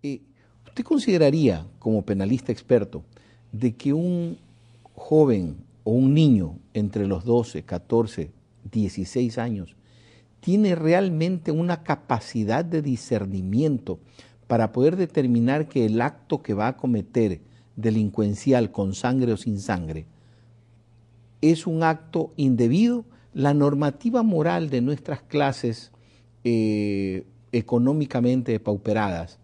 ¿Usted consideraría, como penalista experto, de que un joven o un niño entre los 12, 14, 16 años tiene realmente una capacidad de discernimiento para poder determinar que el acto que va a cometer delincuencial, con sangre o sin sangre, es un acto indebido? La normativa moral de nuestras clases económicamente depauperadas,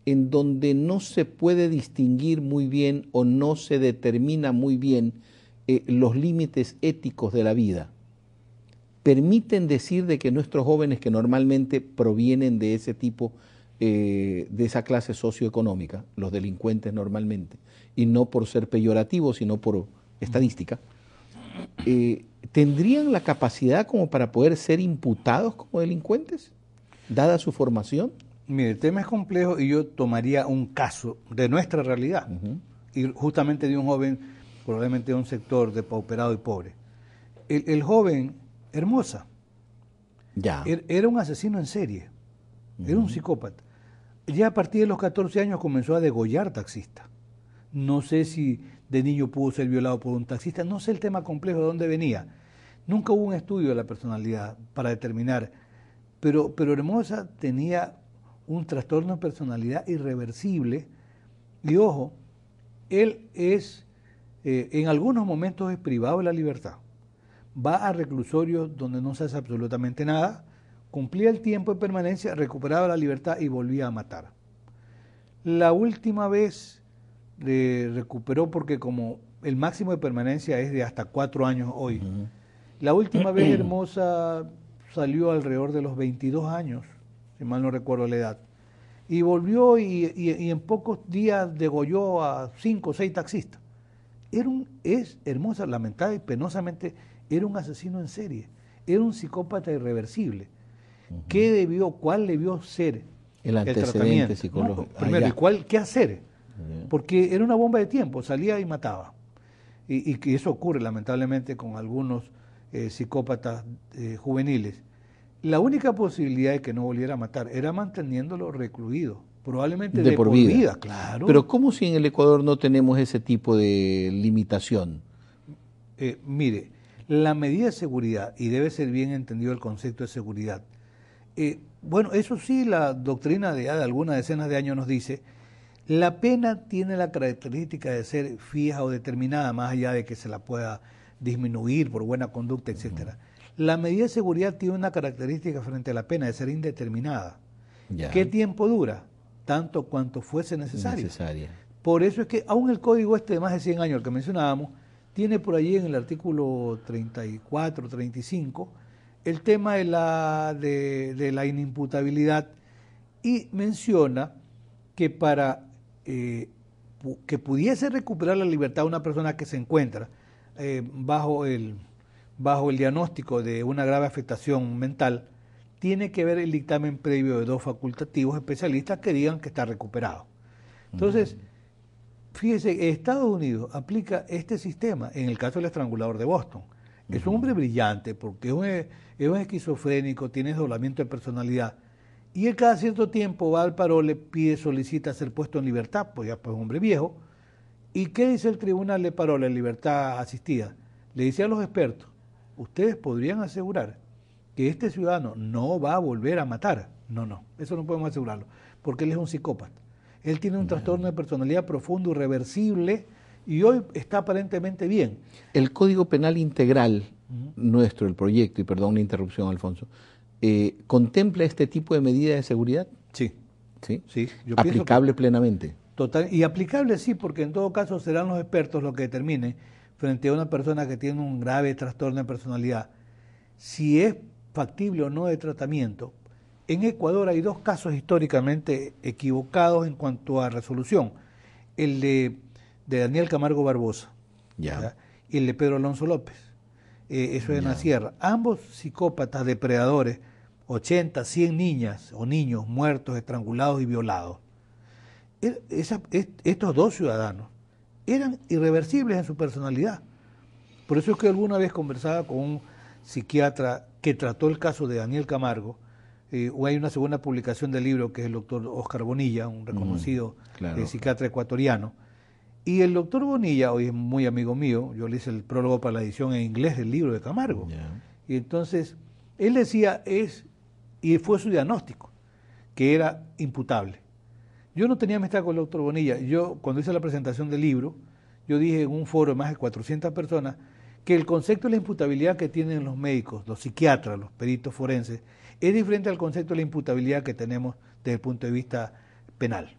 en donde no se puede distinguir muy bien o no se determina muy bien los límites éticos de la vida, permiten decir de que nuestros jóvenes, que normalmente provienen de ese tipo, de esa clase socioeconómica, los delincuentes normalmente, y no por ser peyorativos, sino por estadística, ¿tendrían la capacidad como para poder ser imputados como delincuentes, dada su formación? Mire, el tema es complejo y yo tomaría un caso de nuestra realidad, y justamente de un joven, probablemente de un sector depauperado y pobre. El joven Hermosa era un asesino en serie, era un psicópata. Ya a partir de los 14 años comenzó a degollar taxistas. No sé si de niño pudo ser violado por un taxista, no sé el tema complejo de dónde venía. Nunca hubo un estudio de la personalidad para determinar, pero Hermosa tenía un trastorno de personalidad irreversible y ojo, él es, en algunos momentos es privado de la libertad, va a reclusorios donde no se hace absolutamente nada, cumplía el tiempo de permanencia, recuperaba la libertad y volvía a matar. La última vez recuperó, porque como el máximo de permanencia es de hasta 4 años hoy, la última vez Hermosa salió alrededor de los 22 años, si mal no recuerdo la edad, y volvió y en pocos días degolló a 5 o 6 taxistas. Es Hermosa, lamentable y penosamente, era un asesino en serie, era un psicópata irreversible. ¿Cuál debió ser el antecedente psicológico? No, primero, ¿qué hacer? Porque era una bomba de tiempo, salía y mataba. Y que eso ocurre lamentablemente con algunos psicópatas juveniles. La única posibilidad de que no volviera a matar era manteniéndolo recluido, probablemente de por vida, claro. Pero ¿cómo si en el Ecuador no tenemos ese tipo de limitación? Mire, la medida de seguridad, y debe ser bien entendido el concepto de seguridad, bueno, eso sí, la doctrina de algunas decenas de años nos dice, la pena tiene la característica de ser fija o determinada, más allá de que se la pueda disminuir por buena conducta, etcétera. La medida de seguridad tiene una característica frente a la pena de ser indeterminada. ¿Qué tiempo dura? Tanto cuanto fuese necesario. Por eso es que aún el código de más de 100 años, el que mencionábamos, tiene por allí en el artículo 34, 35, el tema de la inimputabilidad, y menciona que para que pudiese recuperar la libertad una persona que se encuentra bajo el diagnóstico de una grave afectación mental, tiene que ver el dictamen previo de 2 facultativos especialistas que digan que está recuperado. Entonces, fíjese, Estados Unidos aplica este sistema en el caso del estrangulador de Boston. Es un hombre brillante porque es un esquizofrénico, tiene desdoblamiento de personalidad, y él cada cierto tiempo va al paro, le solicita ser puesto en libertad, pues ya pues un hombre viejo. ¿Y qué dice el tribunal de parole en libertad asistida? Le dice a los expertos, ustedes podrían asegurar que este ciudadano no va a volver a matar. No, eso no podemos asegurarlo, porque él es un psicópata. Él tiene un trastorno de personalidad profundo, irreversible, y hoy está aparentemente bien. El Código Penal Integral nuestro, el proyecto, y perdón la interrupción, Alfonso, ¿contempla este tipo de medidas de seguridad? Sí. Yo aplicable plenamente. Total, y aplicable sí, porque en todo caso serán los expertos los que determinen, frente a una persona que tiene un grave trastorno de personalidad, si es factible o no de tratamiento. En Ecuador hay 2 casos históricamente equivocados en cuanto a resolución. El de Daniel Camargo Barbosa y el de Pedro Alonso López. Eso es en la sierra. Ambos psicópatas depredadores, 80, 100 niñas o niños muertos, estrangulados y violados. Estos 2 ciudadanos eran irreversibles en su personalidad. Por eso es que alguna vez conversaba con un psiquiatra que trató el caso de Daniel Camargo, hay una segunda publicación del libro que es el doctor Oscar Bonilla, un reconocido psiquiatra ecuatoriano. Y el doctor Bonilla, hoy es muy amigo mío, yo le hice el prólogo para la edición en inglés del libro de Camargo. Y entonces, él decía, y fue su diagnóstico, que era imputable. Yo no tenía amistad con el doctor Bonilla. Yo, cuando hice la presentación del libro, yo dije en un foro de más de 400 personas que el concepto de la imputabilidad que tienen los médicos, los psiquiatras, los peritos forenses, es diferente al concepto de la imputabilidad que tenemos desde el punto de vista penal.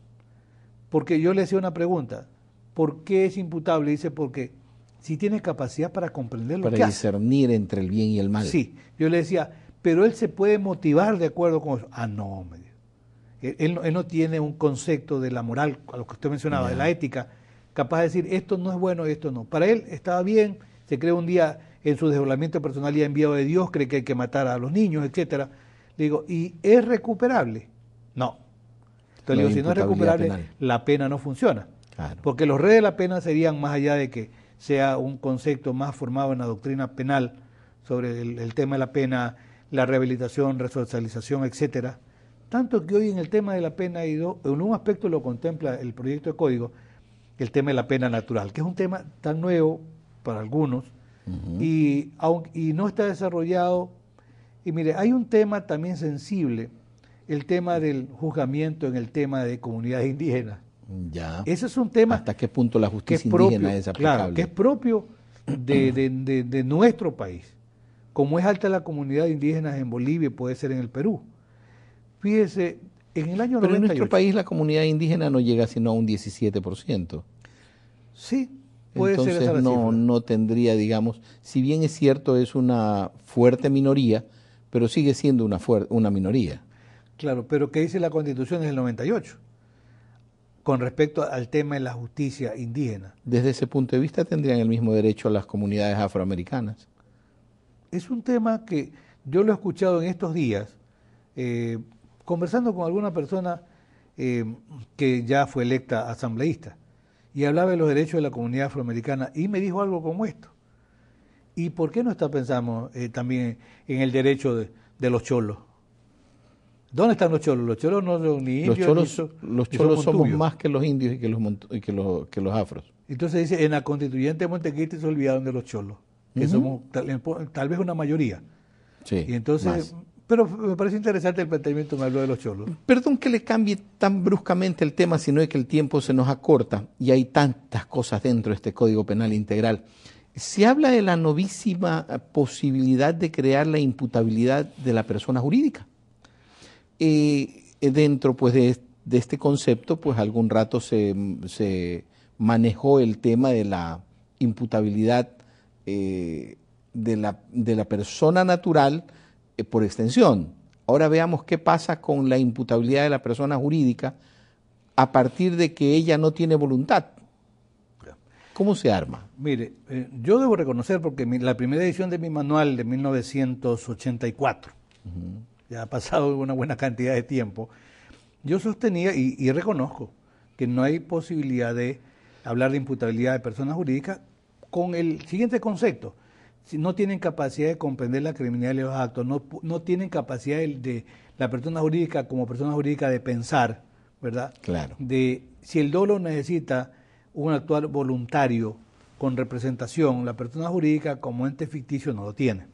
Porque yo le hacía una pregunta, ¿por qué es imputable? Dice, porque si tiene capacidad para comprender lo que hace. Para discernir entre el bien y el mal. Sí, yo le decía, pero él se puede motivar de acuerdo con eso. Ah, no, me dijo. Él no tiene un concepto de la moral, a lo que usted mencionaba, de la ética, capaz de decir, esto no es bueno, esto no. Para él estaba bien, se cree un día en su desdoblamiento de personalidad enviado de Dios, cree que hay que matar a los niños, etcétera. Le digo, ¿y es recuperable? No. Entonces le digo, si no es recuperable, penal, la pena no funciona. Claro. Porque los redes de la pena serían, más allá de que sea un concepto más formado en la doctrina penal sobre el tema de la pena, la rehabilitación, resocialización, etcétera. Tanto que hoy en el tema de la pena, en un aspecto lo contempla el proyecto de código, el tema de la pena natural, que es un tema tan nuevo para algunos, y no está desarrollado. Y mire, hay un tema también sensible, el tema del juzgamiento en el tema de comunidades indígenas. Ya. Ese es un tema. ¿Hasta qué punto la justicia indígena es aplicable? Claro, que es propio de nuestro país. Como es alta la comunidad indígena en Bolivia, puede ser en el Perú. Fíjese, en el año 98... Pero en nuestro país la comunidad indígena no llega sino a un 17%. Sí, puede ser esa la cifra. No tendría, digamos, si bien es cierto, es una fuerte minoría, pero sigue siendo una minoría. Claro, pero ¿qué dice la Constitución desde el 98? Con respecto al tema de la justicia indígena. Desde ese punto de vista tendrían el mismo derecho a las comunidades afroamericanas. Es un tema que yo lo he escuchado en estos días, conversando con alguna persona que ya fue electa asambleísta, y hablaba de los derechos de la comunidad afroamericana, y me dijo algo como esto. ¿Y por qué no está pensando también en el derecho de los cholos? ¿Dónde están los cholos? Los cholos no son ni indios. Los cholos somos más que los indios y que los afros. Entonces dice, en la constituyente de Montecristi se olvidaron de los cholos, que somos tal vez una mayoría. Sí, y entonces, pero me parece interesante el planteamiento, me habló de los cholos. Perdón que le cambie tan bruscamente el tema, sino que el tiempo se nos acorta y hay tantas cosas dentro de este Código Penal Integral. Se habla de la novísima posibilidad de crear la imputabilidad de la persona jurídica. Dentro pues de este concepto, pues algún rato se manejó el tema de la imputabilidad de la persona natural por extensión. Ahora veamos qué pasa con la imputabilidad de la persona jurídica a partir de que ella no tiene voluntad. ¿Cómo se arma? Mire, yo debo reconocer, porque la primera edición de mi manual de 1984, ya ha pasado una buena cantidad de tiempo, yo sostenía y reconozco que no hay posibilidad de hablar de imputabilidad de personas jurídicas con el siguiente concepto. Si no tienen capacidad de comprender la criminalidad de los actos, no tienen capacidad de la persona jurídica como persona jurídica de pensar, ¿verdad? Claro. De si el dolo necesita un actuar voluntario con representación, la persona jurídica como ente ficticio no lo tiene.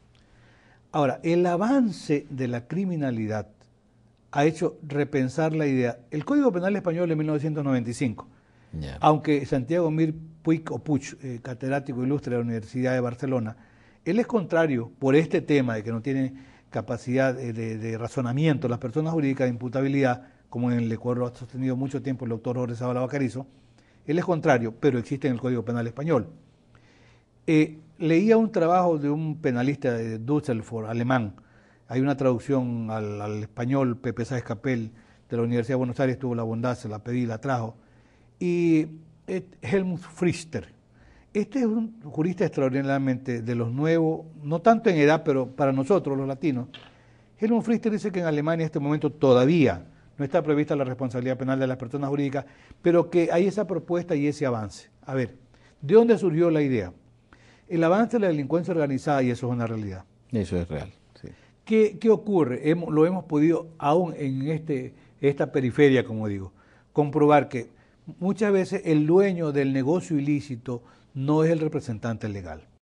Ahora, el avance de la criminalidad ha hecho repensar la idea. El Código Penal Español de 1995, aunque Santiago Mir Puig, catedrático ilustre de la Universidad de Barcelona, él es contrario por este tema de que no tiene capacidad de razonamiento las personas jurídicas de imputabilidad, como en el Ecuador lo ha sostenido mucho tiempo el doctor Jorge Zavala Bacarizo. Él es contrario, pero existe en el Código Penal Español. Leía un trabajo de un penalista de Düsseldorf, alemán. Hay una traducción al español, Pepe Sáez Capel, de la Universidad de Buenos Aires, tuvo la bondad, se la pedí, la trajo. Y Helmut Pfister. Este es un jurista extraordinariamente de los nuevos, no tanto en edad, pero para nosotros, los latinos. Helmut Pfister dice que en Alemania en este momento todavía no está prevista la responsabilidad penal de las personas jurídicas, pero que hay esa propuesta y ese avance. A ver, ¿de dónde surgió la idea? El avance de la delincuencia organizada, y eso es una realidad. Eso es real, sí. ¿Qué ocurre? Lo hemos podido, aún en esta periferia, como digo, comprobar que muchas veces el dueño del negocio ilícito no es el representante legal.